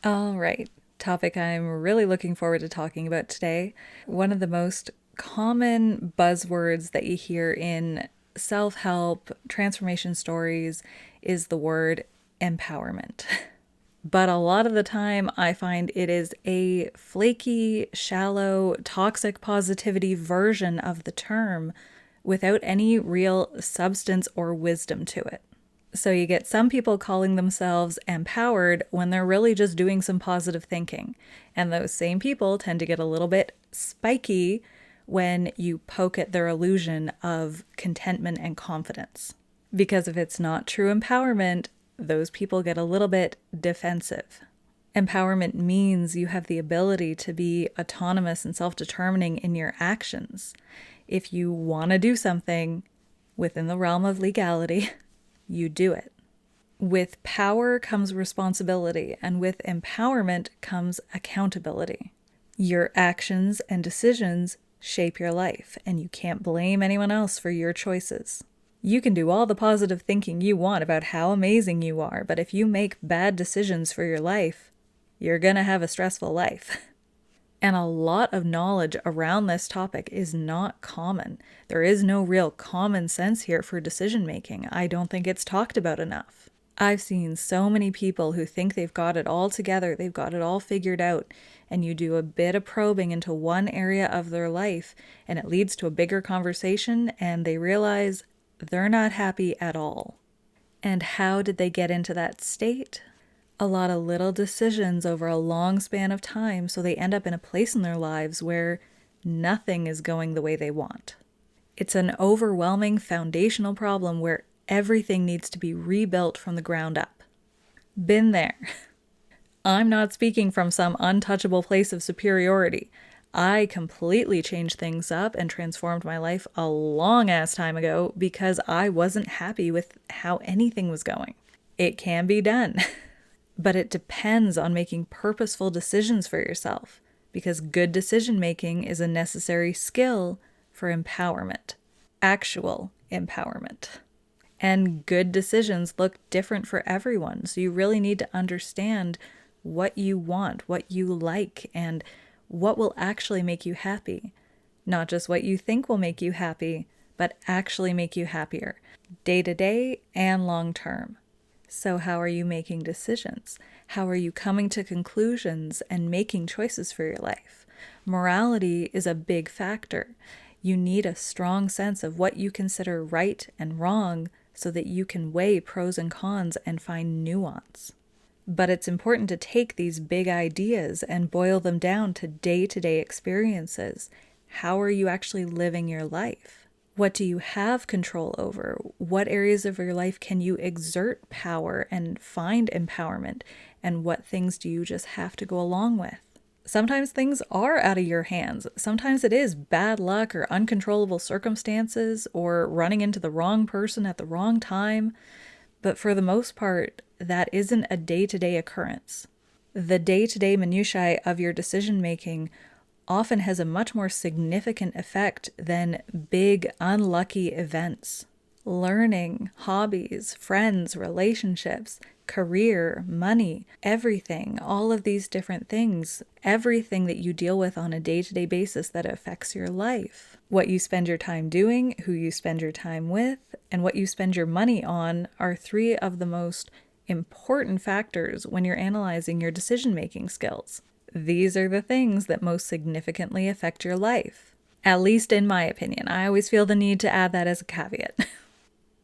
All right, topic I'm really looking forward to talking about today. One of the most common buzzwords that you hear in self help transformation stories is the word empowerment. But a lot of the time, I find it is a flaky, shallow, toxic positivity version of the term without any real substance or wisdom to it. So you get some people calling themselves empowered when they're really just doing some positive thinking. And those same people tend to get a little bit spiky when you poke at their illusion of contentment and confidence. Because if it's not true empowerment, those people get a little bit defensive. Empowerment means you have the ability to be autonomous and self-determining in your actions. If you want to do something within the realm of legality, you do it. With power comes responsibility, and with empowerment comes accountability. Your actions and decisions shape your life, and you can't blame anyone else for your choices. You can do all the positive thinking you want about how amazing you are, but if you make bad decisions for your life, you're gonna have a stressful life. And a lot of knowledge around this topic is not common. There is no real common sense here for decision making. I don't think it's talked about enough. I've seen so many people who think they've got it all together, they've got it all figured out, and you do a bit of probing into one area of their life, and it leads to a bigger conversation, and they realize they're not happy at all. And how did they get into that state? A lot of little decisions over a long span of time, so they end up in a place in their lives where nothing is going the way they want. It's an overwhelming foundational problem where everything needs to be rebuilt from the ground up. Been there. I'm not speaking from some untouchable place of superiority. I completely changed things up and transformed my life a long ass time ago because I wasn't happy with how anything was going. It can be done. But it depends on making purposeful decisions for yourself, because good decision making is a necessary skill for empowerment, actual empowerment. And good decisions look different for everyone, so you really need to understand what you want, what you like, and what will actually make you happy. Not just what you think will make you happy, but actually make you happier, day to day and long term. So how are you making decisions? How are you coming to conclusions and making choices for your life? Morality is a big factor. You need a strong sense of what you consider right and wrong so that you can weigh pros and cons and find nuance. But it's important to take these big ideas and boil them down to day-to-day experiences. How are you actually living your life? What do you have control over? What areas of your life can you exert power and find empowerment? And what things do you just have to go along with? Sometimes things are out of your hands. Sometimes it is bad luck or uncontrollable circumstances or running into the wrong person at the wrong time. But for the most part, that isn't a day-to-day occurrence. The day-to-day minutiae of your decision-making often has a much more significant effect than big, unlucky events. Learning, hobbies, friends, relationships, career, money, everything, all of these different things, everything that you deal with on a day-to-day basis that affects your life. What you spend your time doing, who you spend your time with, and what you spend your money on are three of the most important factors when you're analyzing your decision-making skills. These are the things that most significantly affect your life. At least in my opinion. I always feel the need to add that as a caveat.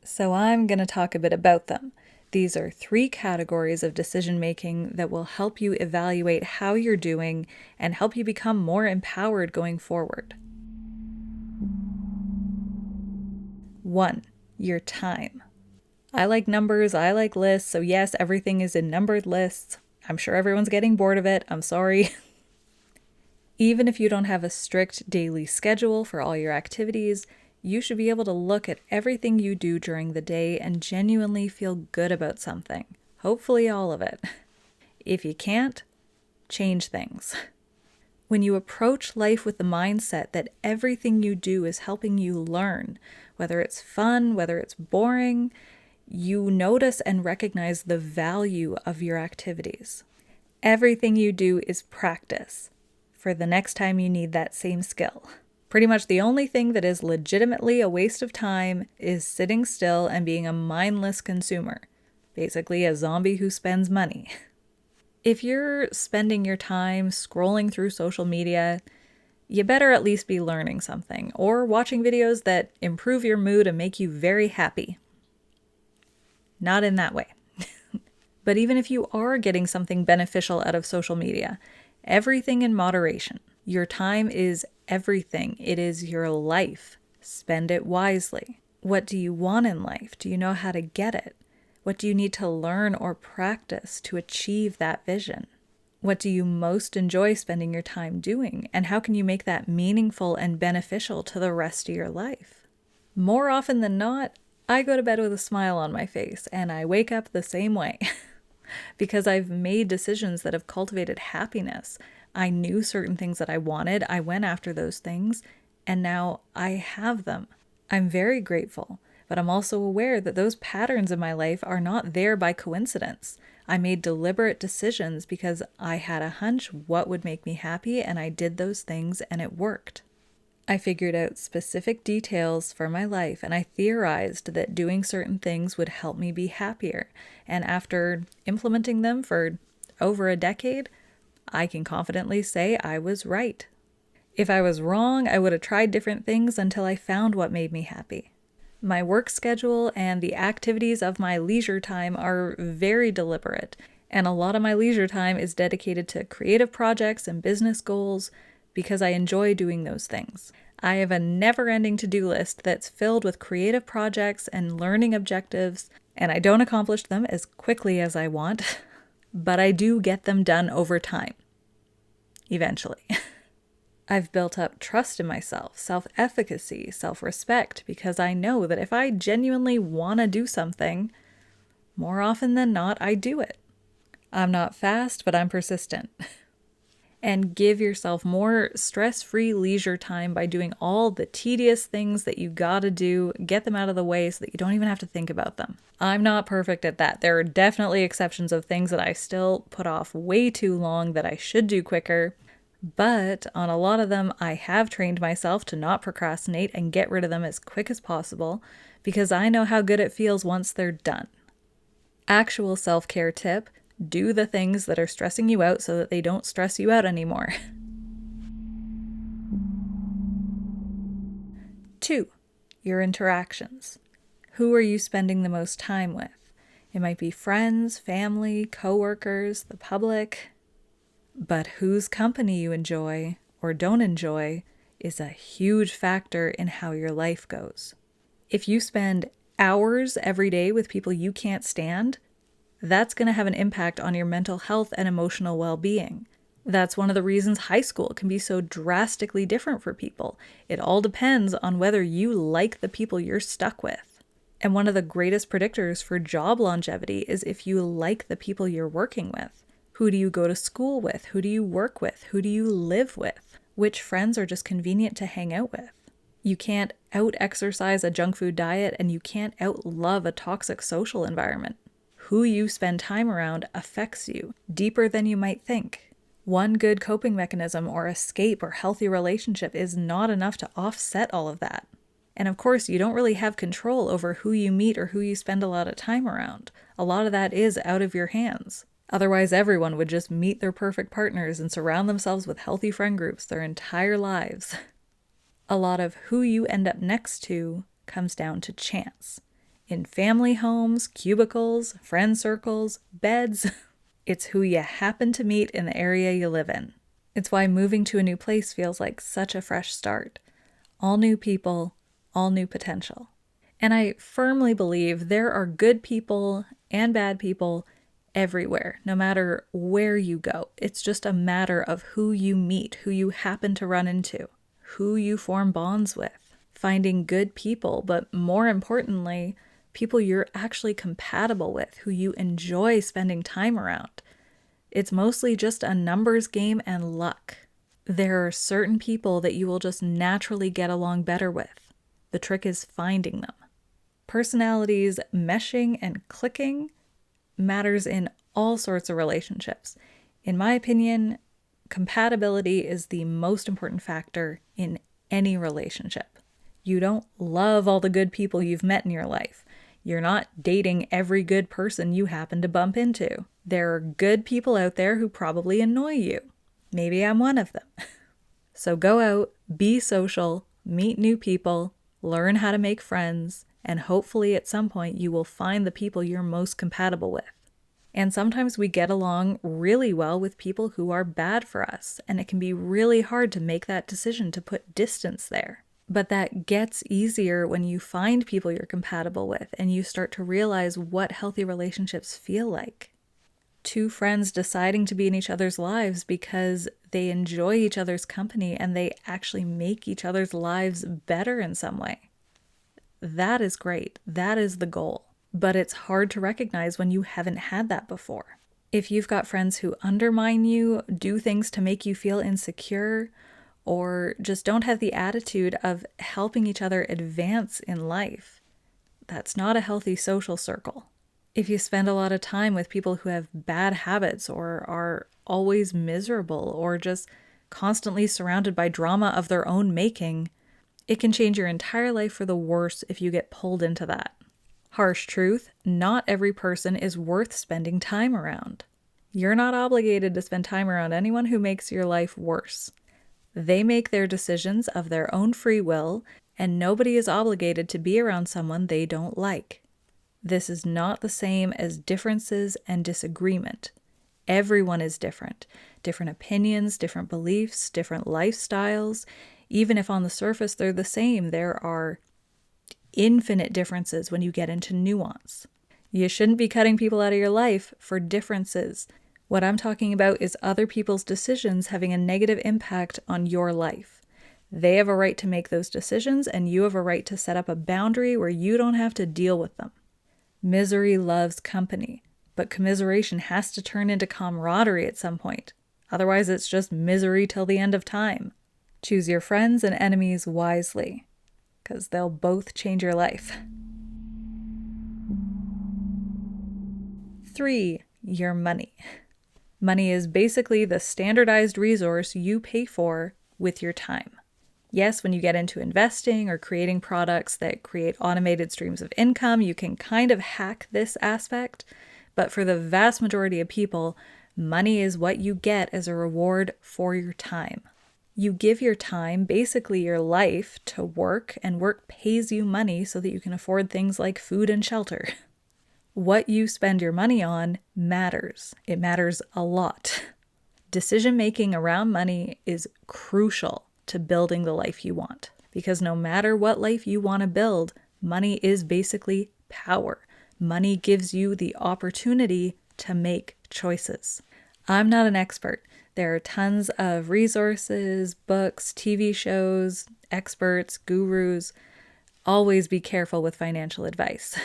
So I'm going to talk a bit about them. These are three categories of decision making that will help you evaluate how you're doing and help you become more empowered going forward. 1. Your time. I like numbers, I like lists, so yes, everything is in numbered lists. I'm sure everyone's getting bored of it. I'm sorry. Even if you don't have a strict daily schedule for all your activities, you should be able to look at everything you do during the day and genuinely feel good about something. Hopefully all of it. If you can't, change things. When you approach life with the mindset that everything you do is helping you learn, whether it's fun, whether it's boring, you notice and recognize the value of your activities. Everything you do is practice for the next time you need that same skill. Pretty much the only thing that is legitimately a waste of time is sitting still and being a mindless consumer. Basically, a zombie who spends money. If you're spending your time scrolling through social media, you better at least be learning something or watching videos that improve your mood and make you very happy. Not in that way. But even if you are getting something beneficial out of social media, everything in moderation. Your time is everything. It is your life. Spend it wisely. What do you want in life? Do you know how to get it? What do you need to learn or practice to achieve that vision? What do you most enjoy spending your time doing? And how can you make that meaningful and beneficial to the rest of your life? More often than not, I go to bed with a smile on my face and I wake up the same way. Because I've made decisions that have cultivated happiness. I knew certain things that I wanted. I went after those things, and now I have them. I'm very grateful, but I'm also aware that those patterns in my life are not there by coincidence. I made deliberate decisions because I had a hunch what would make me happy, and I did those things, and it worked. I figured out specific details for my life, and I theorized that doing certain things would help me be happier. And after implementing them for over a decade, I can confidently say I was right. If I was wrong, I would have tried different things until I found what made me happy. My work schedule and the activities of my leisure time are very deliberate, and a lot of my leisure time is dedicated to creative projects and business goals, because I enjoy doing those things. I have a never-ending to-do list that's filled with creative projects and learning objectives, and I don't accomplish them as quickly as I want, but I do get them done over time. Eventually. I've built up trust in myself, self-efficacy, self-respect, because I know that if I genuinely want to do something, more often than not, I do it. I'm not fast, but I'm persistent. And give yourself more stress-free leisure time by doing all the tedious things that you gotta do, get them out of the way so that you don't even have to think about them. I'm not perfect at that. There are definitely exceptions of things that I still put off way too long that I should do quicker, but on a lot of them, I have trained myself to not procrastinate and get rid of them as quick as possible because I know how good it feels once they're done. Actual self-care tip: do the things that are stressing you out so that they don't stress you out anymore. 2, your interactions. Who are you spending the most time with? It might be friends, family, coworkers, the public. But whose company you enjoy or don't enjoy is a huge factor in how your life goes. If you spend hours every day with people you can't stand, that's going to have an impact on your mental health and emotional well-being. That's one of the reasons high school can be so drastically different for people. It all depends on whether you like the people you're stuck with. And one of the greatest predictors for job longevity is if you like the people you're working with. Who do you go to school with? Who do you work with? Who do you live with? Which friends are just convenient to hang out with? You can't out-exercise a junk food diet, and you can't out-love a toxic social environment. Who you spend time around affects you deeper than you might think. One good coping mechanism or escape or healthy relationship is not enough to offset all of that. And of course, you don't really have control over who you meet or who you spend a lot of time around. A lot of that is out of your hands. Otherwise, everyone would just meet their perfect partners and surround themselves with healthy friend groups their entire lives. A lot of who you end up next to comes down to chance. In family homes, cubicles, friend circles, beds, it's who you happen to meet in the area you live in. It's why moving to a new place feels like such a fresh start. All new people, all new potential. And I firmly believe there are good people and bad people everywhere, no matter where you go. It's just a matter of who you meet, who you happen to run into, who you form bonds with. Finding good people, but more importantly, people you're actually compatible with, who you enjoy spending time around. It's mostly just a numbers game and luck. There are certain people that you will just naturally get along better with. The trick is finding them. Personalities meshing and clicking matters in all sorts of relationships. In my opinion, compatibility is the most important factor in any relationship. You don't love all the good people you've met in your life. You're not dating every good person you happen to bump into. There are good people out there who probably annoy you. Maybe I'm one of them. So go out, be social, meet new people, learn how to make friends, and hopefully at some point you will find the people you're most compatible with. And sometimes we get along really well with people who are bad for us, and it can be really hard to make that decision to put distance there. But that gets easier when you find people you're compatible with and you start to realize what healthy relationships feel like. Two friends deciding to be in each other's lives because they enjoy each other's company and they actually make each other's lives better in some way. That is great. That is the goal. But it's hard to recognize when you haven't had that before. If you've got friends who undermine you, do things to make you feel insecure, or just don't have the attitude of helping each other advance in life, that's not a healthy social circle. If you spend a lot of time with people who have bad habits or are always miserable or just constantly surrounded by drama of their own making, it can change your entire life for the worse if you get pulled into that. Harsh truth, not every person is worth spending time around. You're not obligated to spend time around anyone who makes your life worse. They make their decisions of their own free will, and nobody is obligated to be around someone they don't like. This is not the same as differences and disagreement. Everyone is different. Different opinions, different beliefs, different lifestyles. Even if on the surface they're the same, there are infinite differences when you get into nuance. You shouldn't be cutting people out of your life for differences. What I'm talking about is other people's decisions having a negative impact on your life. They have a right to make those decisions, and you have a right to set up a boundary where you don't have to deal with them. Misery loves company, but commiseration has to turn into camaraderie at some point. Otherwise, it's just misery till the end of time. Choose your friends and enemies wisely, because they'll both change your life. 3. Your money. Money is basically the standardized resource you pay for with your time. Yes, when you get into investing or creating products that create automated streams of income, you can kind of hack this aspect, but for the vast majority of people, money is what you get as a reward for your time. You give your time, basically your life, to work, and work pays you money so that you can afford things like food and shelter. What you spend your money on matters. It matters a lot. Decision-making around money is crucial to building the life you want, because no matter what life you want to build, money is basically power. Money gives you the opportunity to make choices. I'm not an expert. There are tons of resources, books, TV shows, experts, gurus. Always be careful with financial advice.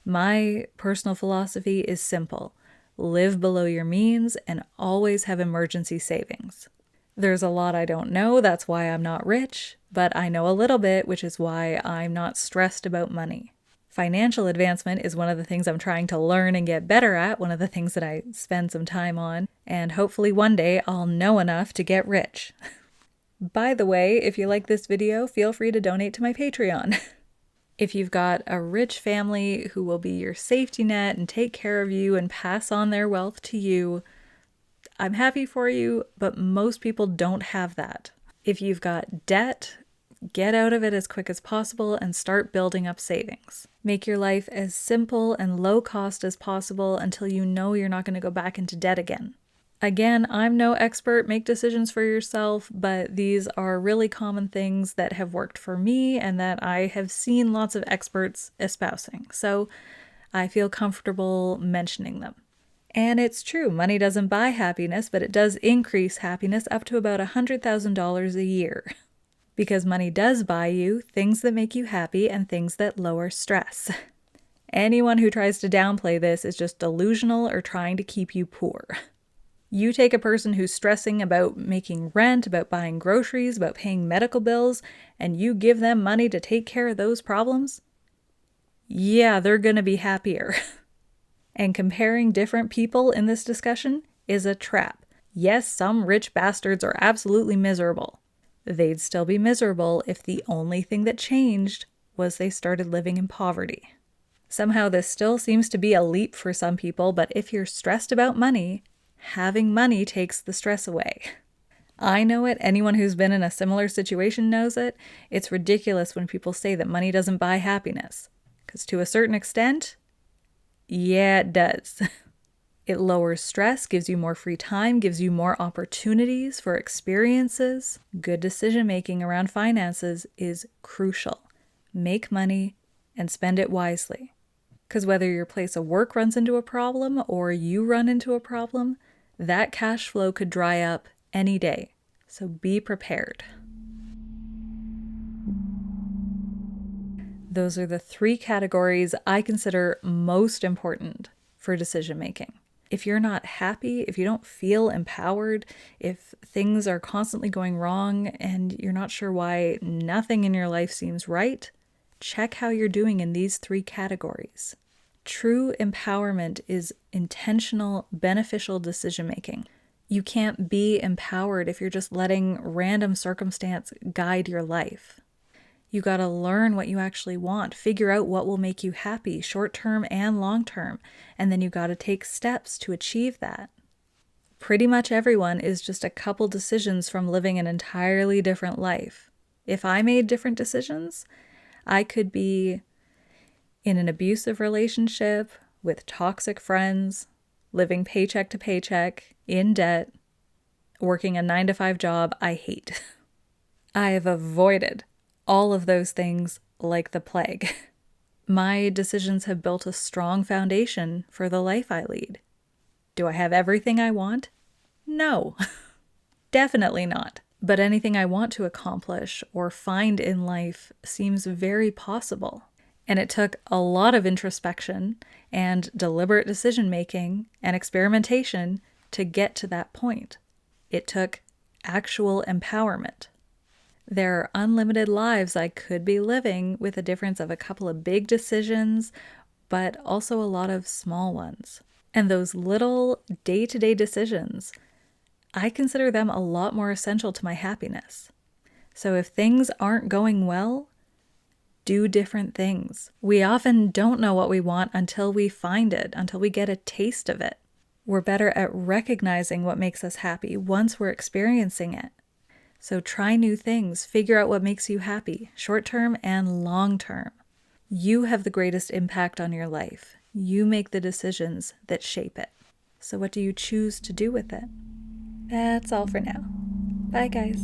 My personal philosophy is simple. Live below your means and always have emergency savings. There's a lot I don't know, that's why I'm not rich, but I know a little bit, which is why I'm not stressed about money. Financial advancement is one of the things I'm trying to learn and get better at, one of the things that I spend some time on, and hopefully one day I'll know enough to get rich. By the way, if you like this video, feel free to donate to my Patreon. If you've got a rich family who will be your safety net and take care of you and pass on their wealth to you, I'm happy for you, but most people don't have that. If you've got debt, get out of it as quick as possible and start building up savings. Make your life as simple and low cost as possible until you know you're not going to go back into debt again. Again, I'm no expert, make decisions for yourself, but these are really common things that have worked for me and that I have seen lots of experts espousing. So I feel comfortable mentioning them. And it's true, money doesn't buy happiness, but it does increase happiness up to about $100,000 a year. Because money does buy you things that make you happy and things that lower stress. Anyone who tries to downplay this is just delusional or trying to keep you poor. You take a person who's stressing about making rent, about buying groceries, about paying medical bills, and you give them money to take care of those problems? Yeah, they're going to be happier. And comparing different people in this discussion is a trap. Yes, some rich bastards are absolutely miserable. They'd still be miserable if the only thing that changed was they started living in poverty. Somehow this still seems to be a leap for some people, but if you're stressed about money, having money takes the stress away. I know it. Anyone who's been in a similar situation knows it. It's ridiculous when people say that money doesn't buy happiness. Because to a certain extent, yeah, it does. It lowers stress, gives you more free time, gives you more opportunities for experiences. Good decision making around finances is crucial. Make money and spend it wisely. Because whether your place of work runs into a problem or you run into a problem, that cash flow could dry up any day. So be prepared. Those are the 3 categories I consider most important for decision making. If you're not happy, if you don't feel empowered, if things are constantly going wrong and you're not sure why nothing in your life seems right, check how you're doing in these 3 categories. True empowerment is intentional, beneficial decision making. You can't be empowered if you're just letting random circumstance guide your life. You got to learn what you actually want, figure out what will make you happy, short-term and long-term, and then you got to take steps to achieve that. Pretty much everyone is just a couple decisions from living an entirely different life. If I made different decisions, I could be in an abusive relationship, with toxic friends, living paycheck to paycheck, in debt, working a 9-to-5 job I hate. I have avoided all of those things like the plague. My decisions have built a strong foundation for the life I lead. Do I have everything I want? No, definitely not. But anything I want to accomplish or find in life seems very possible. And it took a lot of introspection and deliberate decision making and experimentation to get to that point. It took actual empowerment. There are unlimited lives I could be living with a difference of a couple of big decisions, but also a lot of small ones. And those little day-to-day decisions, I consider them a lot more essential to my happiness. So if things aren't going well, do different things. We often don't know what we want until we find it, until we get a taste of it. We're better at recognizing what makes us happy once we're experiencing it. So try new things, figure out what makes you happy, short-term and long-term. You have the greatest impact on your life. You make the decisions that shape it. So what do you choose to do with it? That's all for now. Bye, guys.